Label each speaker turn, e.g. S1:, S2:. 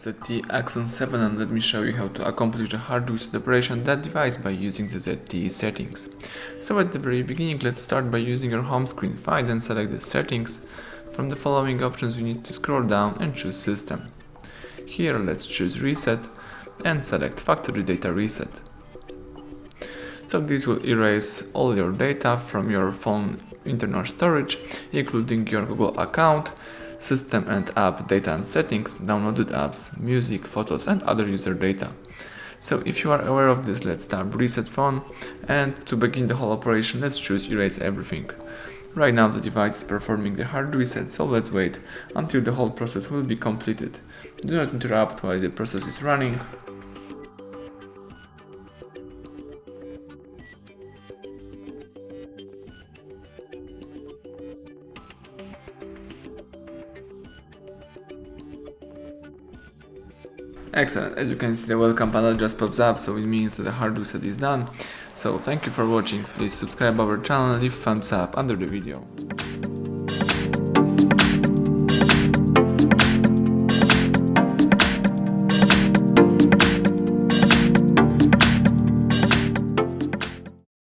S1: ZTE Axon 7, and let me show you how to accomplish the hard reset operation on that device by using the ZTE settings. So at the very beginning, let's start by using your home screen. Find and select the settings. From the following options, we need to scroll down and choose System. Here let's choose Reset and select Factory Data Reset. So this will erase all your data from your phone internal storage, including your Google account, system and app data and settings, downloaded apps, music, photos and other user data. So if you are aware of this, let's tap Reset Phone, and to begin the whole operation, let's choose Erase Everything. Right now the device is performing the hard reset, so let's wait until the whole process will be completed. Do not interrupt while the process is running. Excellent, as you can see the welcome panel just pops up, so it means that the hard reset is done. So thank you for watching, please subscribe our channel and leave thumbs up under the video.